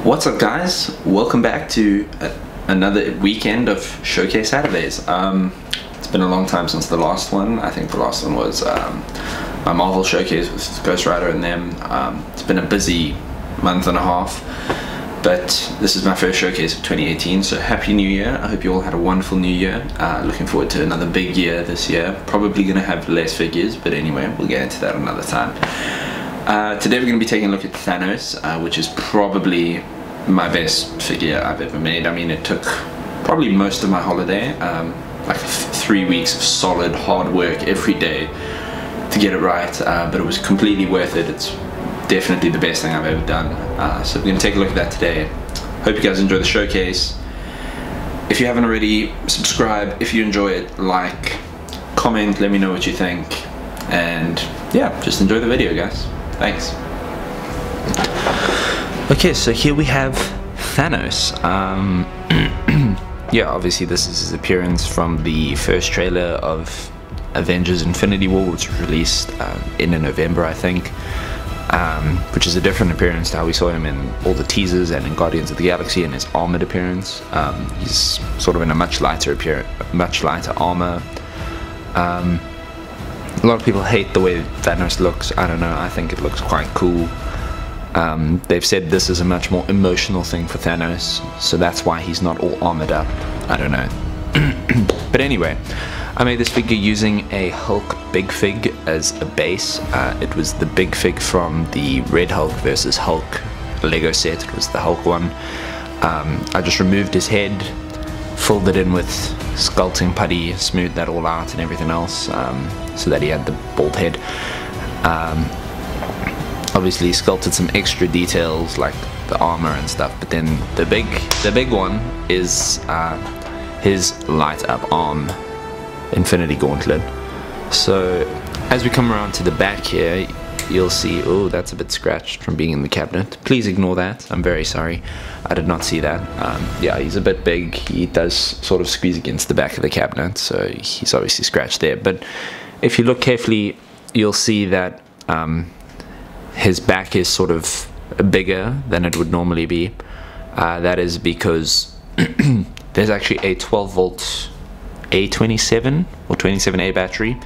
What's up, guys? Welcome back to another weekend of Showcase Saturdays. It's been a long time since the last one. I think the last one was my Marvel Showcase with Ghost Rider and them. It's been a busy month and a half, but this is my first showcase of 2018, so Happy New Year. I hope you all had a wonderful New Year. Looking forward to another big year this year. Probably going to have less figures, but anyway, we'll get into that another time. Today we're going to be taking a look at Thanos, which is probably my best figure I've ever made. I mean, it took probably most of my holiday, like 3 weeks of solid hard work every day to get it right, but it was completely worth it. It's definitely the best thing I've ever done. So we're going to take a look at that today. Hope you guys enjoy the showcase. If you haven't already, subscribe. If you enjoy it, like, comment, let me know what you think, and yeah, just enjoy the video, guys. Thanks. Okay, so here we have Thanos. Yeah, obviously this is his appearance from the first trailer of Avengers Infinity War, which was released in November, I think, which is a different appearance to how we saw him in all the teasers and in Guardians of the Galaxy in his armored appearance. He's sort of in a much lighter armor. A lot of people hate the way Thanos looks. I don't know, I think it looks quite cool. They've said this is a much more emotional thing for Thanos, so that's why he's not all armored up. I don't know. But anyway, I made this figure using a Hulk Big Fig as a base. It was the Big Fig from the Red Hulk versus Hulk Lego set. It was the Hulk one. I just removed his head, filled it in with sculpting putty, smoothed that all out and everything else, so that he had the bald head. Obviously sculpted some extra details like the armor and stuff, but then the big one is his light up arm Infinity Gauntlet. So as we come around to the back here, you'll see, oh, that's a bit scratched from being in the cabinet. Please ignore that, I'm very sorry, I did not see that. Yeah, he's a bit big, he does sort of squeeze against the back of the cabinet, so he's obviously scratched there. But if you look carefully, you'll see that his back is sort of bigger than it would normally be. That is because there's actually a 12 volt A27 or 27A battery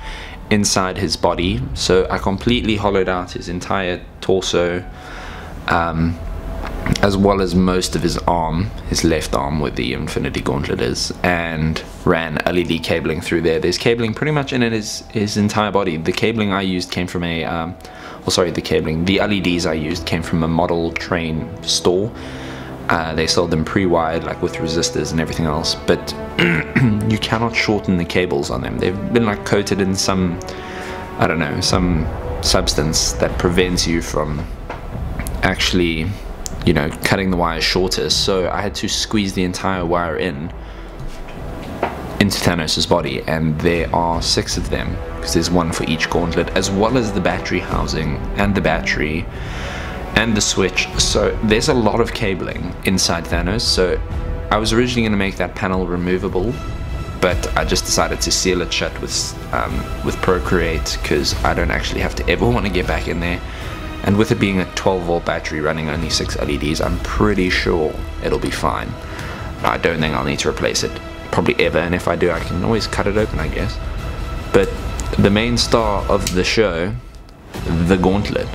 inside his body, so I completely hollowed out his entire torso, as well as most of his arm, his left arm where the Infinity Gauntlet is, and ran LED cabling through there. There's cabling pretty much in his entire body. The cabling I used came from a the LEDs I used came from a model train store. They sold them pre-wired, like with resistors and everything else, but you cannot shorten the cables on them. They've been like coated in some, I don't know, some substance that prevents you from actually, you know, cutting the wires shorter. So I had to squeeze the entire wire into Thanos' body, and there are 6 of them, because there's one for each gauntlet, as well as the battery housing and the battery and the switch. So there's a lot of cabling inside Thanos. So I was originally going to make that panel removable, but I just decided to seal it shut with Procreate, because I don't actually have to ever want to get back in there. And with it being a 12 volt battery running only 6 LEDs, I'm pretty sure it'll be fine. I don't think I'll need to replace it probably ever, and if I do, I can always cut it open, I guess. But the main star of the show, the Gauntlet.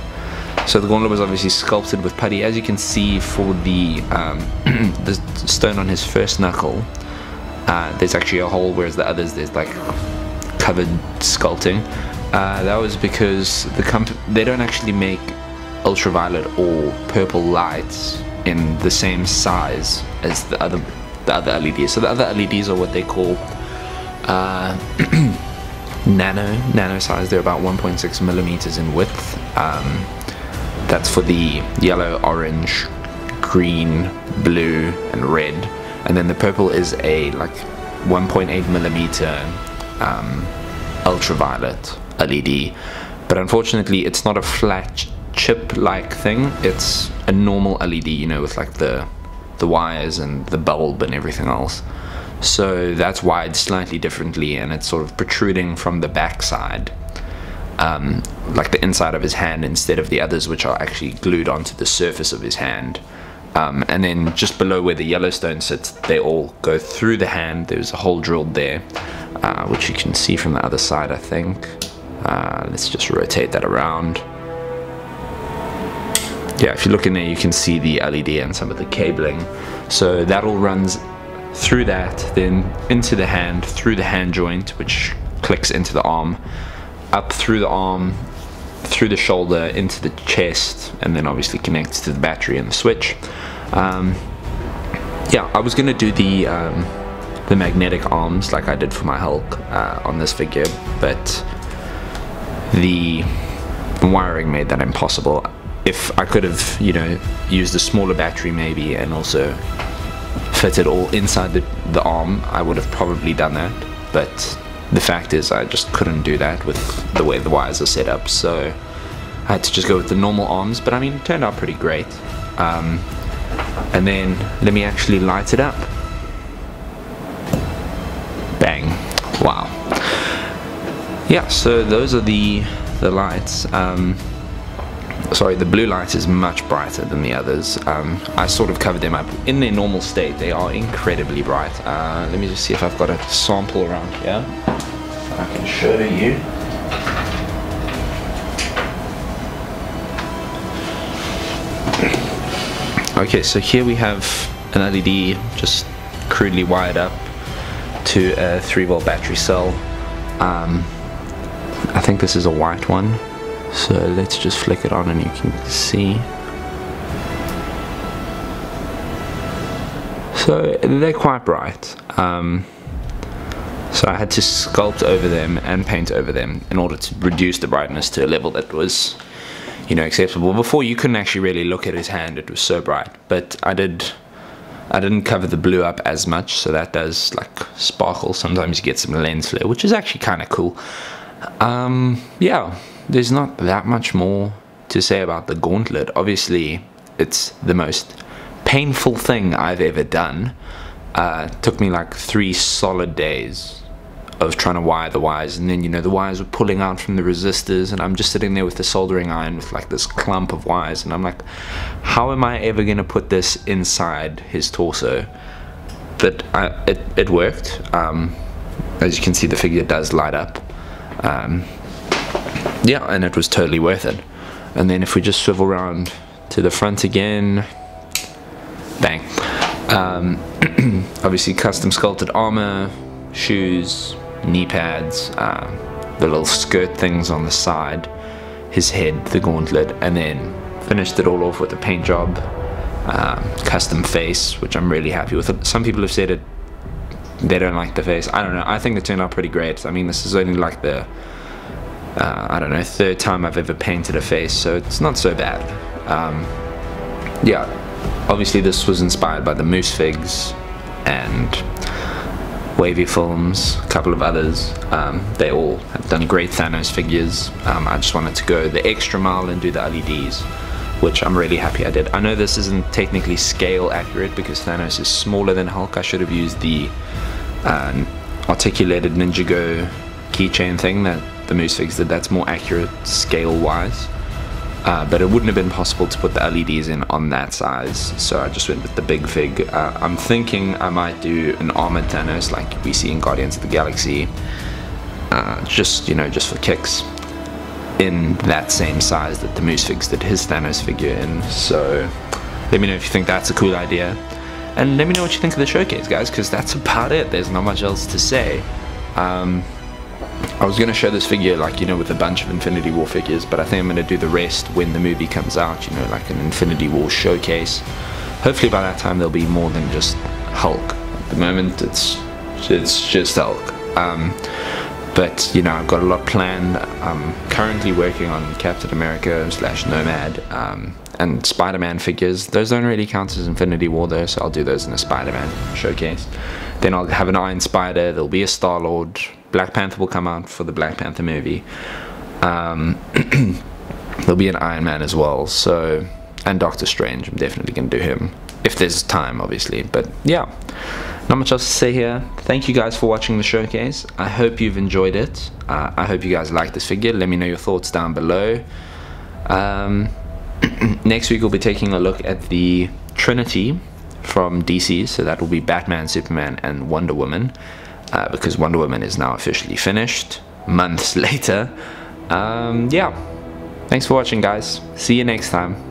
So the Gauntlet was obviously sculpted with putty. As you can see, for the the stone on his first knuckle, there's actually a hole, whereas the others there's like covered sculpting. That was because they don't actually make ultraviolet or purple lights in the same size as the other LEDs. So the other LEDs are what they call nano size. They're about 1.6 millimeters in width. That's for the yellow, orange, green, blue, and red. And then the purple is a like 1.8 millimeter ultraviolet LED. But unfortunately, it's not a flat chip-like thing. It's a normal LED, you know, with like the wires and the bulb and everything else. So that's wired slightly differently, and it's sort of protruding from the back side. like the inside of his hand instead of the others, which are actually glued onto the surface of his hand And then just below where the Yellowstone sits, they all go through the hand. There's a hole drilled there, which you can see from the other side, I think. Let's just rotate that around. Yeah, if you look in there, you can see the LED and some of the cabling. So that all runs through that, then into the hand, through the hand joint, which clicks into the arm, up through the arm, through the shoulder, into the chest, and then obviously connects to the battery and the switch. Yeah, I was gonna do the magnetic arms like I did for my Hulk on this figure, but the wiring made that impossible. If I could have, you know, used a smaller battery maybe and also fit it all inside the arm, I would have probably done that, but the fact is I just couldn't do that with the way the wires are set up, so I had to just go with the normal arms. But I mean, it turned out pretty great. And then let me actually light it up. Bang. Wow. Yeah, so those are the lights. Sorry, the blue light is much brighter than the others. I sort of covered them up. In their normal state, they are incredibly bright. Let me just see if I've got a sample around here. I can show you. Okay, so here we have an LED just crudely wired up to a 3-volt battery cell. I think this is a white one. So let's just flick it on and you can see. So they're quite bright. So I had to sculpt over them and paint over them in order to reduce the brightness to a level that was, you know, acceptable. Before, you couldn't actually really look at his hand, it was so bright. But I didn't cover the blue up as much, so that does like sparkle. Sometimes you get some lens flare, which is actually kind of cool. Yeah. There's not that much more to say about the Gauntlet. Obviously, it's the most painful thing I've ever done. Took me like 3 solid days of trying to wire the wires, and then, you know, the wires were pulling out from the resistors, and I'm just sitting there with the soldering iron with like this clump of wires, and I'm like, how am I ever gonna put this inside his torso? But it worked. As you can see, the figure does light up. Yeah, and it was totally worth it. And then if we just swivel around to the front again, bang. Obviously custom sculpted armor, shoes, knee pads, the little skirt things on the side, his head, the Gauntlet, and then finished it all off with a paint job, custom face, which I'm really happy with. Some people have said they don't like the face. I don't know, I think it turned out pretty great. I mean, this is only like the I don't know, 3rd time I've ever painted a face, so it's not so bad. Yeah, obviously this was inspired by the Moose Figs and Wavy Films, a couple of others. They all have done great Thanos figures. I just wanted to go the extra mile and do the LEDs, which I'm really happy I did. I know this isn't technically scale accurate because Thanos is smaller than Hulk. I should have used the articulated Ninjago keychain thing that the Moose Figs did. That's more accurate scale wise, but it wouldn't have been possible to put the LEDs in on that size, so I just went with the big fig. I'm thinking I might do an armored Thanos like we see in Guardians of the Galaxy, just, you know, just for kicks, in that same size that the Moose Figs did his Thanos figure in. So let me know if you think that's a cool idea, and let me know what you think of the showcase, guys, because that's about it. There's not much else to say. I was going to show this figure, like, you know, with a bunch of Infinity War figures, but I think I'm going to do the rest when the movie comes out, you know, like an Infinity War showcase. Hopefully by that time there'll be more than just Hulk. At the moment it's just Hulk. But, you know, I've got a lot planned. I'm currently working on Captain America / Nomad and Spider-Man figures. Those don't really count as Infinity War though, so I'll do those in a Spider-Man showcase. Then I'll have an Iron Spider, there'll be a Star-Lord, Black Panther will come out for the Black Panther movie. There'll be an Iron Man as well, so, and Doctor Strange, I'm definitely going to do him, if there's time obviously. But yeah, not much else to say here. Thank you guys for watching the showcase. I hope you've enjoyed it. I hope you guys like this figure. Let me know your thoughts down below. Next week we'll be taking a look at the Trinity from DC, so that will be Batman, Superman, and Wonder Woman, because Wonder Woman is now officially finished months later. Yeah, thanks for watching, guys. See you next time.